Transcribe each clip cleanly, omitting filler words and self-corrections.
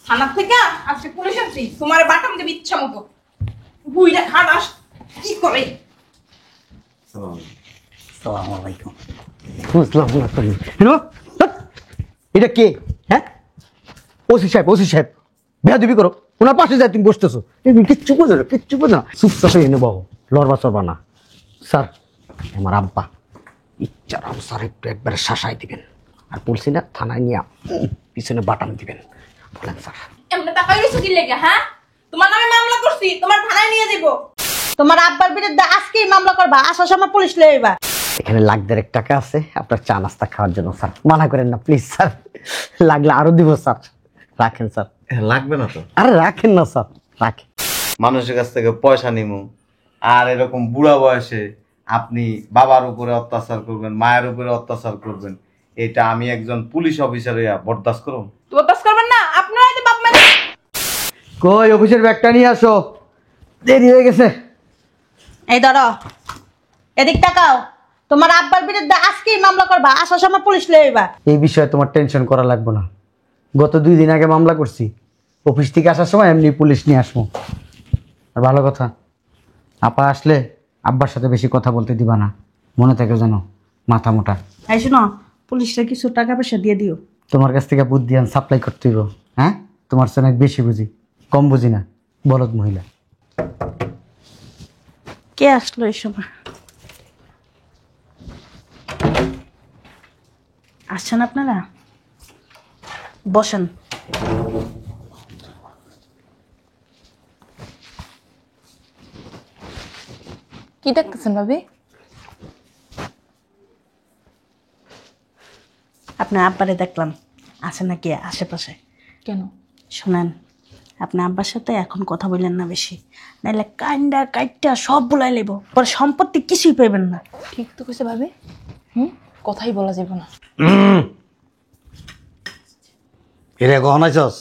থানা থেকে আজকে পুলিশ আসছি, তোমার বাটাম দেবে ইচ্ছা মতো। বুইরা খাটাস কি করে? আসসালামু আলাইকুম। বুঝলাম না তো। হ্যালো, এটা কে? হ্যাঁ, ওসি সাহেব বেয়াদবি করো। ওনার পাশে যায় তুমি বসতেছো, কিচ্ছু বোঝো না, কিচ্ছু বোঝো না। চুপচাপ এনে বাবু, লড়বা চড়বা না। স্যার, আমার আব্বা ইচ্ছারাম স্যার একটু একবারে শাসাই দিবেন, আর বলছি না থানায় নিয়ে পিছনে বাটাম দিবেন। বলেন স্যার। এমনি টাকা রইছো কি লেগে? হ্যাঁ, তোমার নামে মামলা করছি, তোমার থানায় নিয়ে যাব। তোমার আব্বার বিরুদ্ধে আজকেই মামলা করবা, আসার সময় পুলিশ লইবা। এখানে লাখ 1.5 টাকা আছে আপনার চা নাস্তা খাওয়ার জন্য। স্যার মানা করেন না প্লিজ স্যার, লাগলে আরো দিব স্যার। রাখেন স্যার। লাগবে না তো। আরে রাখেন না স্যার, রাখেন। মানুষের কাছ থেকে পয়সা নিমু আর এরকম বুড়া বয়সে আপনি বাবার উপরে অত্যাচার করবেন, মায়ের উপরে অত্যাচার করবেন, এটা আমি একজন পুলিশ অফিসার হইয়া বরদাস্ত করব? তো বাস করবেন না আপনারা, এই বাপ মানে। কই অফিসের ব্যাগটা নিয়ে আসো, দেরি হয়ে গেছে। এই ধরো, এদিক তাকাও। তোমার আব্বার বিরুদ্ধে আজকেই মামলা করবা, আসার সময় পুলিশ লইবা। এই বিষয়ে তোমার টেনশন করা লাগবে না। গত 2 দিন আগে মামলা করছি, অফিস থেকে আসার সময় এমনি পুলিশ নিয়ে আসবো। আর ভালো কথা, আপা আসলে আব্বার সাথে বেশি কথা বলতে দিবা না, মনে থাকে যেন, মাথা মোটা। এই শোনো, পুলিশরা কিছু টাকা পয়সা দিয়ে দিও। তোমার কাছ থেকে বুদ্ধি আন সাপ্লাই করতে হইব। হ্যাঁ, তোমার চেয়ে অনেক বেশি বুঝি, কম বুঝি না, বলদ মহিলা। কে আসলো এই সময়? আসছেন আপনারা? বসেন। কি দেখতেছেন ভাবি? আপনার আব্বারে দেখলাম, আছে নাকি আশেপাশে? কেন? শোনেন, আপনার আব্বার সাথে এখন কথা বললেন না বেশি, নাইলে কাইন্ডা কাইটটা সব বলাই লেব, পরে সম্পত্তি কিছুই পাইবেন না। ঠিক তো কইছে ভাবি। কথাই বলা যাবে না। এরে কখন আইছস?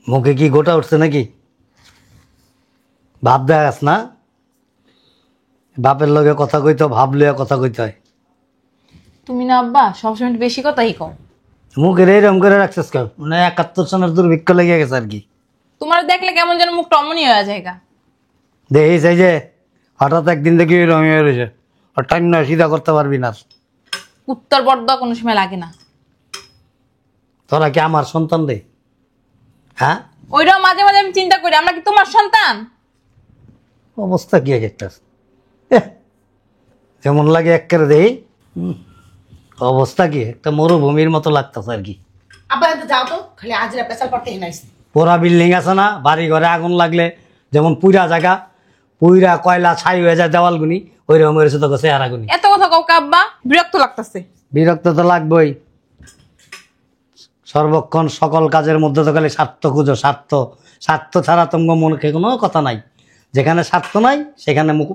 মুখে কি গোটা উঠছে নাকি? ভাব দেখাস না? বাপের লগে কথা কইতে ভাব লইয়া কথা কইতে হয়। তুমি না আব্বা সবসময় একটু বেশি কথাই কও। মুখের এইরকম করে রাখছিস কেন? মানে 71 সনের দুর্ভিক্ষ লেগে গেছে আর কি। তোমার দেখলে কেমন যেন মুখ টমনি হয়ে যায় গা। দেখিস এই যে হঠাৎ একদিন দেখি এরকম হয়ে রয়েছে, আর টাইম না সিধা করতে পারবি না। উত্তর বর্দা কোনো সময় লাগে না। তোরা কি আমার সন্তান রে? হ্যাঁ, ওইটাও মাঝে মাঝে আমি চিন্তা করি, আমরা কি তোমার সন্তান? অবস্থা কি একটা যেমন লাগে একেবারে দেই, অবস্থা কি একটা মরুভূমির মতো লাগতেছে আর কি। আব্বা যাও তো, খালি আজরা পেশাল করতে হিনাইছে। পোড়া বিল্ডিং আছে না, বাড়ি ঘরে আগুন লাগলে যেমন পুরা জায়গা, পুরা কয়লা ছাই হয়ে যায় দেওয়ালগুনি, ওই রকম হয়েছে তো চেহারাগুনি। এত কথা কও আব্বা, বিরক্ত লাগতেছে। বিরক্ত তো লাগবেই, সর্বক্ষণ সকল কাজের মধ্যে তো খালি স্বার্থ খুঁজো, স্বার্থ। স্বার্থ ছাড়া তোমার মনে কোনো কথা নাই। যেখানে স্বার্থ নাই সেখানে মুখ।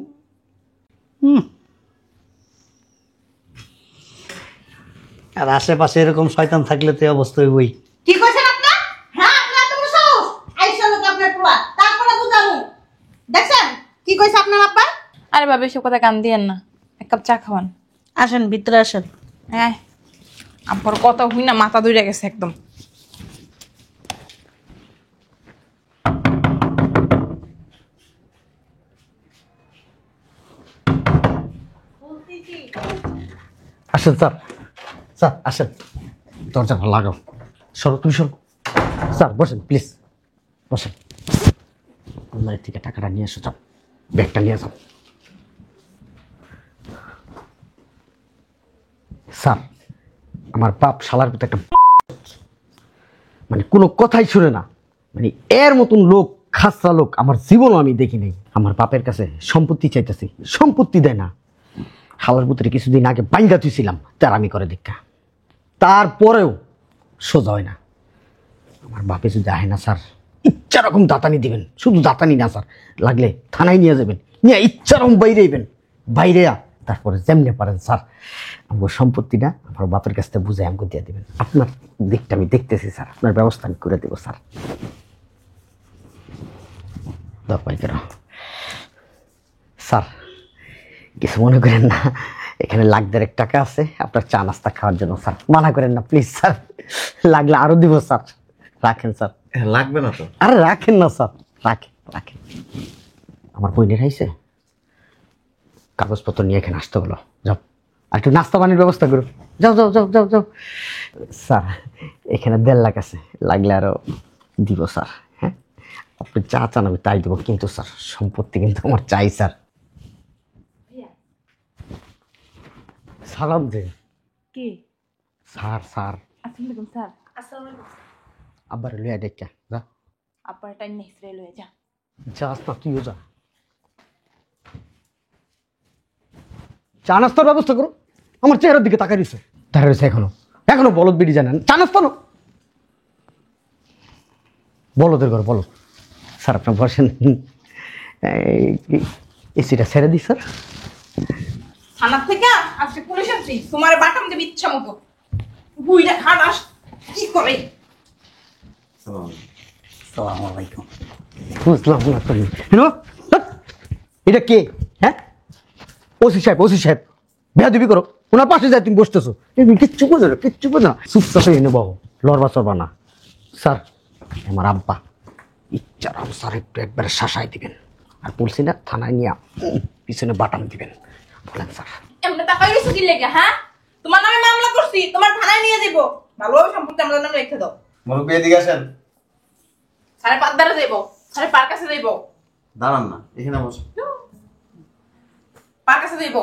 আর আশেপাশে এরকম শয়তান থাকলে তো এই অবস্থা হইবই। কি কইছেন আপনি? হ্যাঁ, আপনার তো সাহস। আইসা লোক আপনার পোলা, তারপরে বুঝামু। দেখছেন কি কইছে আপনার আব্বা? আরে ভাবি সব কথা কান দিয়েন না, এক কাপ চা খাওয়ান। আসেন ভিতরে আসেন। হ্যাঁ, আব্বার কথা হই না, মাথা ধরে গেছে একদম। আসেন স্যার, স্যার আসেন, দরজাটা লাগাও। সরো, তুমি সরো। স্যার বসেন প্লিজ, বসেন। আমার থেকে টাকাটা নিয়ে এসো, যাও ব্যাগটা নিয়ে যাও। স্যার, আমার বাপ শালার মতো একটা মানে কোনো কথাই শুনে না, মানে এর মতন লোক, খাসরা লোক আমার জীবনও আমি দেখি নাই। আমার বাপের কাছে সম্পত্তি চাইতেছি, সম্পত্তি দেয় না। শালার পুত্রে কিছুদিন আগে বাইন্দা তুইছিলাম তার আমি করে দেখা, তারপরেও সোজা হয় না। আমার বাপে যদি আহে না স্যার, ইচ্ছা রকম দাতানি দিবেন, শুধু দাতানি না স্যার, লাগলে থানায় নিয়ে যাবেন, নিয়ে ইচ্ছা রকম বাইরে আইবেন, বাইরে তারপরে যেমনে পারেন স্যার আমার সম্পত্তিটা আমার বাপের কাছ থেকে বুঝে আমাকে দিয়ে দেবেন। আপনার দিকটা আমি দেখতেছি স্যার, আপনার ব্যবস্থা আমি করে দেবো স্যার। দরকার কেন স্যার, কিছু মনে করেন না, এখানে লাখ দেড়েক টাকা আছে আপনার চা নাস্তা খাওয়ার জন্য স্যার, মানা করেন না প্লিজ স্যার, লাগলে আরো দিব স্যার, রাখেন স্যার। লাগবে না তো। আরে রাখেন না স্যার, রাখেন রাখেন। আমার বইনের আইছে, কাগজপত্র নিয়ে এখানে আসতে হলো, যাও আর একটু নাস্তা পানির ব্যবস্থা করো, যাও যাও যাও যাও যাও। স্যার এখানে 1.5 লাখ আছে, লাগলে আরো দিব স্যার। হ্যাঁ আপনি চা চান আমি তাই দেবো, কিন্তু স্যার সম্পত্তি কিন্তু আমার চাই স্যার। সালাম দে কি? স্যার, স্যার আসসালামু আলাইকুম স্যার। আসসালামু আলাইকুম। আব্বার লইয়া দেখা যা, আপনার টাইম নেই, স্প্রে লয়ে যা। যাস না তুইও যা, চা নাস্তার ব্যবস্থা করো। আমার চেহারার দিকে তাকাই দিছে, তারা রয়েছে এখনো এখনো বলদ বিড়ি জানেন, চা নাস্তা নো বলদের ঘর বলো। স্যার আপনার বসেন, এসিটা ছেড়ে দিই স্যার। থানা থেকে আজকে পুলিশ আসছি, তোমার বাটাম দেবে ইচ্ছা মতো। বুইরা খাটাস কি করে? আসসালামু আলাইকুম। বুঝলাম না তুমি হ্যালো, এটা কে? হ্যাঁ ওসি সাহেব, ওসি সাহেব বেয়াদবি করো, ওনার পাশে যায় তুমি বসতেছো, কিচ্ছু বোঝো না, কিচ্ছু বোঝো না, চুপচাপ এনে বহো, লড়বা চড়বা না। স্যার আমার আব্বা, ইচ্ছারাম স্যার একটু একবারে শাসাই দিবেন, আর বলছি না থানায় নিয়ে পিছনে বাটাম দিবেন, বলেন স্যার। এমনি টাকা গেছো কি লেগে? হ্যাঁ তোমার নামে মামলা করছি, তোমার থানায় নিয়ে যাবো, ভালোভাবে সম্পত্তি আমাদের নামে রেখে দাও। মুরব্বী এদিকে আসেন। সাড়ে 5 দ্বারা যাইবো, সাড়ে পার কাছে যাইবো, দাঁড়ান না, এখানে বসে। পার কাছে যাইবো।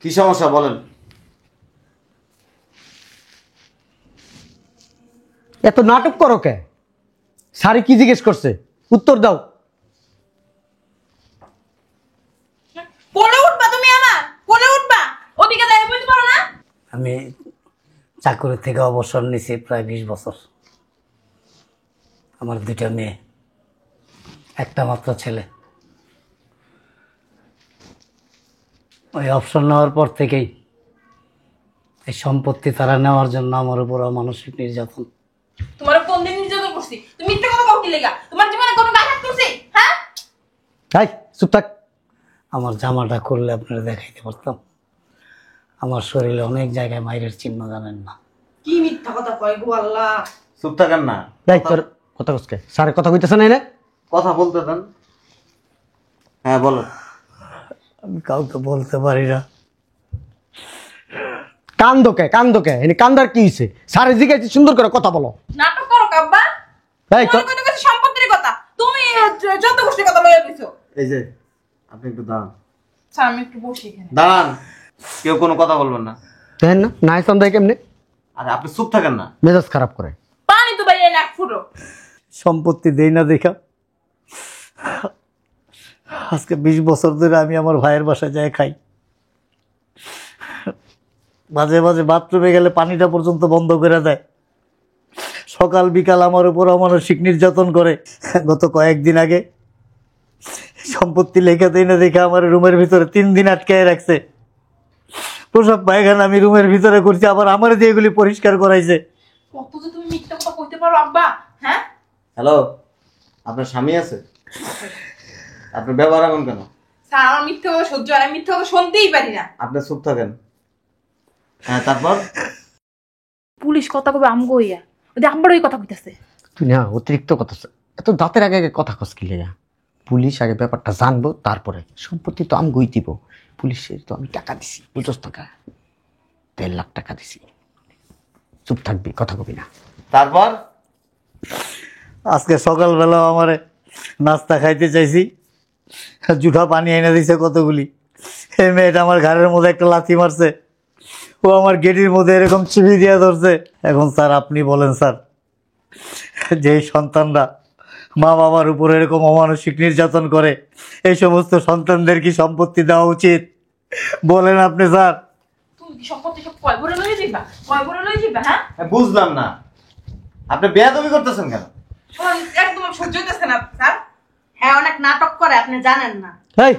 কি সমস্যা বলেন? এত নাটক করো কে? স্যারে কি জিজ্ঞেস করছে উত্তর দাও। কোলে উঠবা তুমি, আমার কোলে উঠবা, ওদিকে যাই বুঝতে পারো না? আমি চাকরি থেকে অবসর নিয়েছি প্রায় 20 বছর। আমার 2টা মেয়ে, একটা মাত্র ছেলে। ওই অবসর নেওয়ার পর থেকেই এই সম্পত্তি তারা নেওয়ার জন্য আমার উপর মানসিক নির্যাতন। তোমার কোন দিন নির্যাতন করছি? তুমি মিথ্যা কথা বলতে লেগা? তোমার জীবনে কোনো ব্যাঘাত করছি? হ্যাঁ তাই চুপ থাক। আমার জামাটা করলে আপনারা দেখাইতে পারতাম। আমার শরীরে অনেক জায়গায় মাইরের চিহ্ন, জানেন না? কি মিথ্যা কথা কয় গো আল্লাহ। চুপ থাকেন না, তাই তোর কথা কসকে, স্যারে কথা কইতেছে না এনে? কথা বলতে দেন। হ্যাঁ বলেন। আমি কাউকে বলতে পারি না। কান্দো কে এনে, কান্দার কি হইছে? স্যারে জিজ্ঞাসা সুন্দর করে কথা বলো। নাটক করো কাব্বা। তাই তো তোমার কথা কইছে সম্পত্তির কথা, তুমি যত গোষ্ঠীর কথা লইয়া দিছো। এই যে আপনি একটু দাঁড়ান। স্যার আমি একটু বসি এখানে। দাঁড়ান, কেউ কোনো কথা বলবেন না। দেখেন না নাই সন্দেহ কেমনে আরে আপনি চুপ থাকেন না। মেজাজ খারাপ করে। পানি তো বাইরে নাক ফুটো। সম্পত্তি দেই না দেখা আজকে 20 বছর ধরে আমি আমার ভাইয়ের বাসায় যাই খাই। মাঝে মাঝে বাথরুমে গেলে পানিটা পর্যন্ত বন্ধ করে দেয়। সকাল বিকাল আমার উপর অমানসিক নির্যাতন করে। গত কয়েকদিন আগে সম্পত্তি লেখা দেই না দেখে আমার রুমের ভিতরে 3 দিন আটকায় রাখছে। প্রসব পায়খানা আমি রুমের ভিতরে করছি, আবার আমার দিয়ে এগুলি পরিষ্কার করাইছে। কত যে তুমি মিথ্যা কথা কইতে পারো আব্বা? হ্যাঁ হ্যালো, আপনার স্বামী আছে? আপনার ব্যবহার এমন কেন? স্যার আমার মিথ্যা কথা সহ্য হয় না, মিথ্যা কথা শুনতেই পারি না। আপনি চুপ থাকেন। হ্যাঁ তারপর? পুলিশ কথা কবে আমগো ইয়া, ওদের আব্বার ওই কথা কইতাছে। তুই না অতিরিক্ত কথা, এত দাঁতের আগে আগে কথা কস কি লেগা? পুলিশ আগে ব্যাপারটা জানবো, তারপরে সম্পত্তি তো আমি গই দিব। পুলিশের তো আমি টাকা দিছি, বুঝছ টাকা 1.5 লাখ টাকা দিছি। চুপ থাকবি, কথা কবি না। তারপর? আজকে সকালবেলা আমারে নাস্তা খাইতে চাইছি, জুঠা পানি এনে দিছে কতগুলি। এই মেয়েটা আমার ঘরের মধ্যে একটা লাথি মারছে, ও আমার গেটির মধ্যে এরকম চিবি দিয়ে ধরছে। এখন স্যার আপনি বলেন স্যার, যেই সন্তানরা মা বাবার উপর এরকম অমানসিক নির্যাতন করে, এই সমস্ত সন্তানদের কি সম্পত্তি দেওয়া উচিত বলেন আপনি স্যার? তুমি কি সম্পত্তি সব কয় ভরে লই যাইবা? কয় ভরে লই যাইবা? হ্যাঁ বুঝলাম না, আপনি বেয়াদবি করতেছেন কেন? শোন, একদম সহ্য হইতেছে না স্যার। হ্যাঁ অনেক নাটক করে, আপনি জানেন না। এই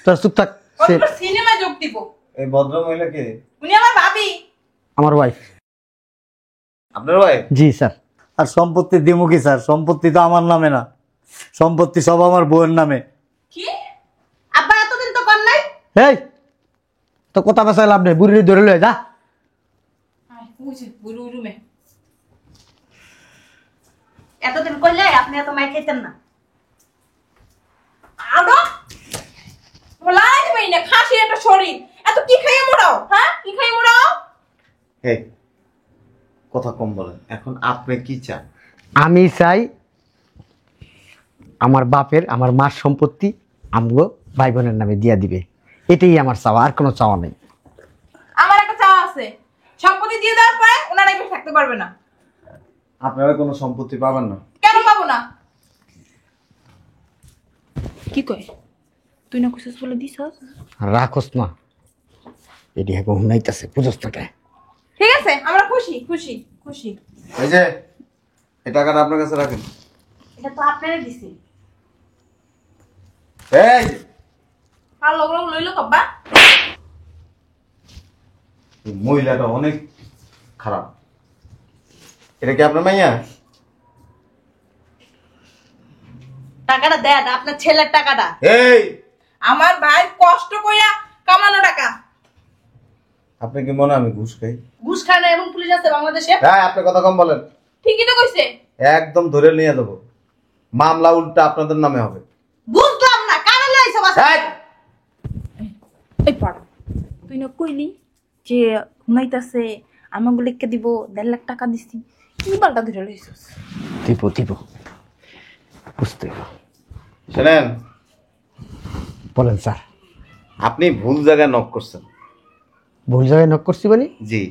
তোর চুপ থাক। সে সিনেমায় যোগ দিব। এই ভদ্র মহিলাকে? উনি আমার ভাবি। আমার ওয়াইফ। আপনার ভাই? জি স্যার। আর সম্পত্তি দিমু কি স্যার? সম্পত্তি তো আমার নামে না, সম্পত্তি সব আমার বউয়ের নামে। কি আব্বা এতদিন তো কর নাই? এই তো কথা বাসায় লাভ নেই, বুড়ি ধরে লয়ে যা। বুঝি বুড়ু রুমে এতদিন করলে আপনি এত মাই খেতেন না। আরো বলাই দিবি না, খাসি একটা শরীর এত কি খাইয়ে মোড়াও, হ্যাঁ কি খাইয়ে মোড়াও? এই কথা কম বলেন, এখন আপনি কি চান? আমি চাই আমার বাপের আমার মার সম্পত্তি আমগো ভাই বোনের নামে দিয়া দিবে, এটাই আমার চাওয়া, আর কোনো চাওয়া নেই। আমার একটা চাওয়া আছে, সম্পত্তি দিয়ে দেওয়ার পরে ওনারা এবার থাকতে পারবে না। আপনারা কোনো সম্পত্তি পাবেন না। কেন পাবো না? কি কয় তুই না কইছিস বলে দিছস? রাখোস না, এটি এখন হুনাইতেছে, বুঝোস না কে? ঠিক আছে, আমরা খুশি খুশি খুশি। এই যে এই টাকাটা আপনার কাছে রাখেন। এটা তো আপনারই দিছি। এই যে, আর লোক লোক লইলো কব্বা। এই মহিলাটা অনেক খারাপ। এটা কি আপনার মাইয়া? টাকাটা দেন, আপনার ছেলের টাকাটা। এই আমার ভাই কষ্ট কইরা কামানো টাকা। আপনি কি মনে হয় আমি ঘুষ খাই? ঘুষ খায় না এমন পুলিশ আছে বাংলাদেশে? হ্যাঁ, আপনি কথা কম বলেন। ঠিকই তো কইছে। একদম ধরে নিয়ে দেবো, মামলা উল্টা আপনাদের নামে হবে। বুঝলাম না কারা লইছে বাসা? এই, এই পাড়া তুই না কইলি যে হুনাইতাছে আমাকে লিখে দিব 1.5 লাখ টাকা দিছি, কি বালটা ধরে লইছস? দিব দিব, বুঝতে হবে। শোনেন, বলেন স্যার। আপনি ভুল জায়গায় নক করছেন। ভুল জায়গায় নক করছি মানে? জি,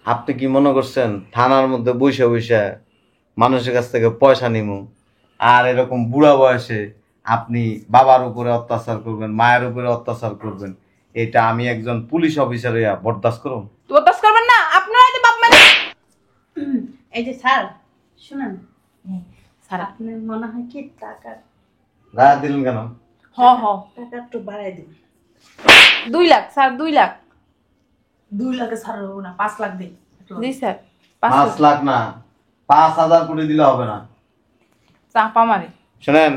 আপনি কি মনে করছেন থানার মধ্যে বসে বসে মানুষের কাছ থেকে পয়সা নিমু, আর এরকম বুড়া বয়সে আপনি বাবার উপরে অত্যাচার করবেন, মায়ের উপরে অত্যাচার করবেন, এটা আমি একজন পুলিশ অফিসার হইয়া বরদাস্ত করুন? তুই বাস করবেন না? আপনারা এই যে বাপ মানে এই যে স্যার শুনেন, স্যার আপনার মনে হয় কি টাকা গায়ে দিলেন কেন? হ হ টাকা একটু বাড়াই দিন। 2 লাখ স্যার, 2 লাখ 2 লাখে ছাড় হবো না, 5 লাখ দিন। জি স্যার। 5 লাখ না, 5,000 কোটি দিলে হবে না। চাপা মারে। শোনেন,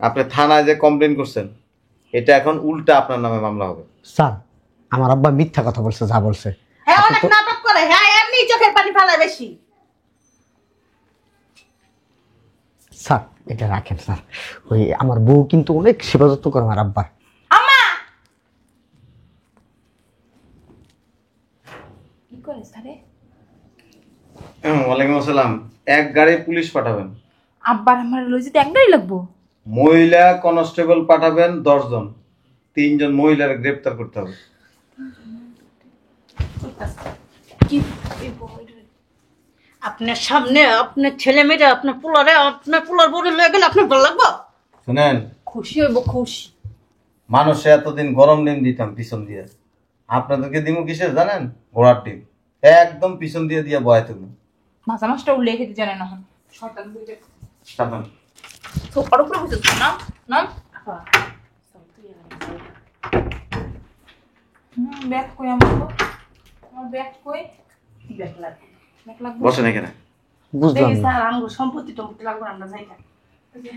আপনি থানায় যে কমপ্লেন করছেন, এটা এখন উল্টা আপনার নামে মামলা হবে। স্যার, আমার আব্বা মিথ্যা কথা বলছে, যা বলছে। হ্যাঁ অনেক নাটক করে, হ্যাঁ এমনি চোখের পানি ফেলায় বেশি। স্যার এটা রাখেন স্যার, ওই আমার বউ কিন্তু অনেক সেবা যত্ন করে আমার আব্বার। আম্মা কি করে স্যারে? ওয়ালাইকুম আসসালাম। এক গাড়ি পুলিশ পাঠাবেন, আব্বার আমার লই যেতে এক গাড়ি লাগবো। মহিলা কনস্টেবল পাঠাবেন 10 জন, 3 জন মহিলার গ্রেফতার করতে হবে। কি আপনার সামনে আপনার ছেলে মেয়েরা আপনার পোলার বড় লয়ে গেলে আপনার ভালো লাগবে? শুনেন, খুশি হইব খুশি। মানুষে এতদিন গরম ডিম দিতাম পিছন দিয়ে, আপনাদেরকে দিমু কিসের জানেন? ঘোড়ার ডিম, একদম পিছন দিয়ে দিয়ে বয় তুমি। মাথা মাছটা উল্লেখ খেতে জানে না। শয়তান বুঝে চাপান। সোফার উপরে বসেছ না? না ব্যাগ কই আমার? আমার ব্যাগ কই? ব্যাগ লাগবে। ব্যাগ লাগবে। বসেন এখানে। বুঝলাম দেখি না। স্যার আমগো সম্পত্তি টম্পত্তি লাগবে না, আমরা যাই না। ওই যে,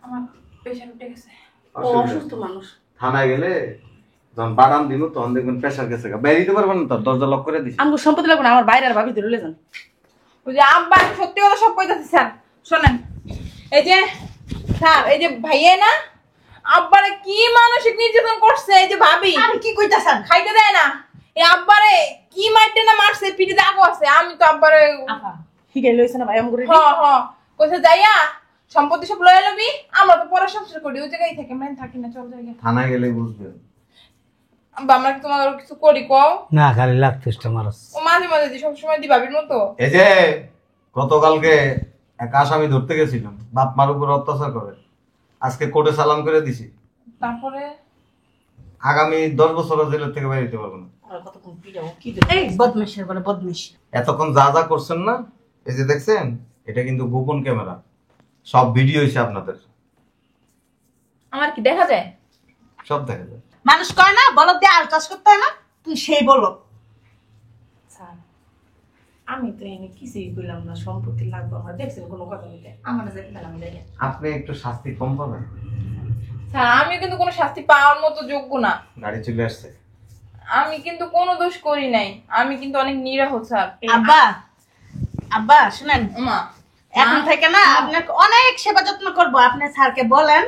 আমার প্রেশার উঠে গেছে। ও অসুস্থ মানুষ। থানায় গেলে যখন বাদাম দিব তখন দেখবেন প্রেশার গেছে, বেরিয়ে পারবেন না, তো দরজা লক করে দিছি। আমগো সম্পত্তি লাগবে না, আমার বাইরে আর ভাবি ধরে যান। ওই যে আব্বা সত্যি কথা সব কইতাছি স্যার, শোনেন। এই যে স্যার, এই যে ভাইয়ে না আব্বারে কি মানসিক নির্যাতন করছে, এই যে ভাবি আমি কি কইতাছেন? খাইতে দেয় না। এই আব্বারে কি মারতে না মারছে, পিঠিতে আগো আছে। আমি তো আব্বারে আপা হিগাই লইছে না ভাই আমগো হ হ কইছে যাইয়া সম্পত্তি সব লয়ে লবি, আমরা তো পরে সংসার করি, ওই জায়গায় থাকি, আমরা থাকি না, চল যাই। থানায় গেলে বুঝবেন। আব্বা আমরা কি তোমার কিছু করি কও? না, খালি লাগতেছে মারস। ও মাঝে মাঝে দি, সবসময় দি ভাবির মতো। এই যে গতকালকে এক আসামি ধরতে গেছিলাম, বাপ মার উপর অত্যাচার করে, আজকে কোর্টে চালান করে দিছি। তারপরে আগামী 10 বছর জেলের থেকে বের হতে পারবো না। আর কতক্ষণ পিটাবো কি দেব? এই বদমাইশের বলে বদমাইশ। এতক্ষণ যা যা করছেন না, এই যে দেখছেন, এটা কিন্তু গোপন ক্যামেরা, সব ভিডিও হয়েছে আপনাদের, আমার কি দেখা যায়? সব দেখা যায়। মানুষ কয় না বলদ দিয়ে আর চাষ করতে হয় না, তুই সেই বলো। স্যার আমি তো এনে কিছুই বললাম না, সম্পত্তি লাগবে আমার, দেখছেন কোনো কথা বলতে আমার যেতে পেলাম যাই। আপনি একটু শাস্তি কম পাবেন। স্যার আমি কিন্তু কোনো শাস্তি পাওয়ার মতো যোগ্য না। গাড়ি চলে আসছে। আমি কিন্তু কোনো দোষ করি নাই, আমি কিন্তু অনেক নিরীহ স্যার। আব্বা আব্বা শুনেন, মা এখন থেকে না আপনাকে অনেক সেবা যত্ন করব। আপনি স্যারকে বলেন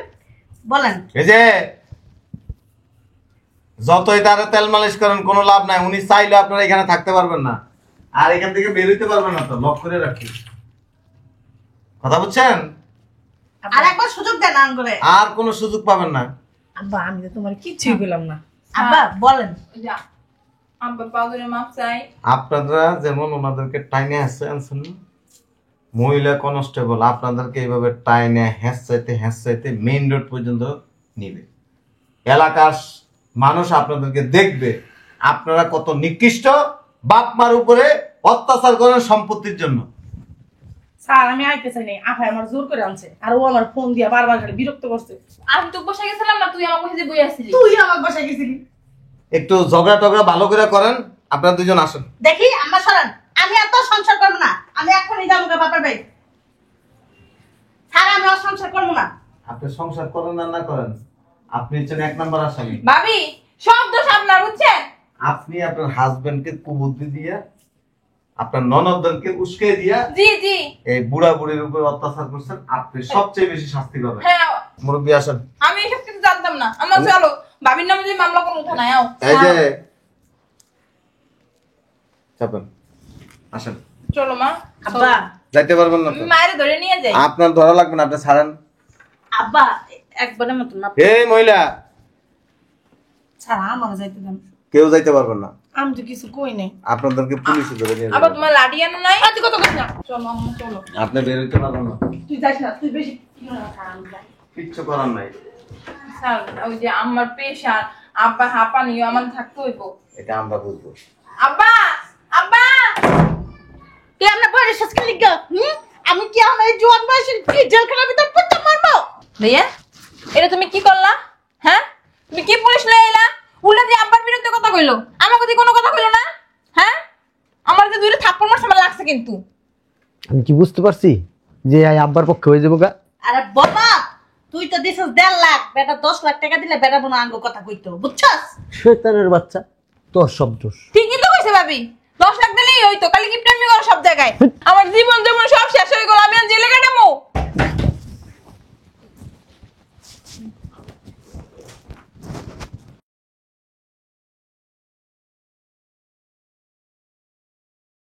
বলেন। এই যে যতই তারা তেল মালিশ করেন কোনো লাভ নাই, উনি চাইলে আপনারা এখানে থাকতে পারবেন না, আর এখান থেকে বের হইতে পারবেন না। তো লক করে রাখি, কথা বুঝছেন? আর একবার সুযোগ দেন আঙ্গুলে। আর কোনো সুযোগ পাবেন না। আব্বা আমি তো তোমার কিছুই বললাম না। আব্বা বলেন। যা আব্বা পাউডারে মাপ চাই। আপনারা যেমন ওনাদেরকে টাইনে আনছেন না, মহিলা কনস্টেবল আপনাদেরকে এইভাবে টাইনে হ্যাঁচাইতে মেইন রোড পর্যন্ত নিবে। এলাকার মানুষ আপনাদেরকে দেখবে আপনারা কত নিকৃষ্ট, বাপ মার উপরে অত্যাচার করেন সম্পত্তির জন্য। স্যার আমি আইতে চাই নাই, আফাই আমার জোর করে আনছে, আর ও আমার ফোন দিয়া বারবার খালি বিরক্ত করছে। আমি তো বসে গেছিলাম না, তুই আমার কাছে যে বই আসছিলি। তুই আমার বাসায় গেছিলি। একটু ঝগড়া টগড়া ভালো করে করেন, আপনারা দুজন আসেন। দেখি আম্মা সরেন, আমি এত সংসার করবো না। আমি এখনই যাবো গা বাপের বাড়ি। স্যার আমি আর সংসার করবো না। আপনি সংসার করেন আর না করেন, আপনি হচ্ছেন 1 নম্বর আসামি। ভাবি সব দোষ আপনার, বুঝছেন? আপনি আপনার হাজবেন্ডকে কুবুদ্ধি দিয়া, আপনার ননদদেরকে উস্কে দিয়া জি জি এই বুড়া বুড়ির উপর অত্যাচার করছেন, আপনি সবচেয়ে বেশি শাস্তি পাবেন। হ্যাঁ, মুরব্বী আসেন। আমি এসব কিছু জানতাম না। আমরা চলো, ভাবির নামে যে মামলা কোনো উঠা নাই। আও এই যে চাপেন, আসেন। চলো মা। আব্বা যাইতে পারবেন না তো? মায়ের ধরে নিয়ে যাই। আপনার ধরা লাগবে না, আপনি ছাড়েন। আব্বা একবারের মতন না। এই মহিলা, স্যার আমার যাইতে দেন, কেউ যাইতে পারবেন না, আমি তো কিছু কই নাই। আপনাদেরকে পুলিশে ধরে নিয়ে আবার যাবে। তোমার লাঠি আনো নাই? তুই কত কইছ না? চলো আম্মা চলো। আপনি বের হইতে পারবেন না, তুই যাস না, তুই বেশি কিচ্ছু করার নাই। স্যার ওই যে আমার প্রেশার, আব্বা হাঁপানিও আমার থাকতে হইব। এটা আমরা বুঝবো। আব্বা আব্বা তুই আমরা বয়স শেষ করে লিখা। আমি কি আমার এই জোয়ান বয়সে কি জেলখানার ভিতর পড়তে মারবো? ভাইয়া এটা তুমি কি করলা? হ্যাঁ তুমি কি পুলিশ লয়ে এলা? উল্টা দিয়ে আব্বার বিরুদ্ধে কথা কইলো, আমাকে দিয়ে কোনো কথা কইলো না। হ্যাঁ আমার যে দুইটা থাপ্পড় মারছে আমার লাগছে কিন্তু। আমি কি বুঝতে পারছি যে এই আব্বার পক্ষে হয়ে যাবো গা? আরে বাবা তুই তো দিছিস 1.5 লাখ, বেটা 10 লাখ টাকা দিলে বেটা বোন আঙ্গ কথা কইতো, বুঝছস? শয়তানের বাচ্চা, তোর সব দোষ। ঠিকই তো কইছে ভাবি, 10 লাখ দিলেই হইতো, কালি কিপটামি করো সব জায়গায়। আমার জীবন যেমন সব শেষ হয়ে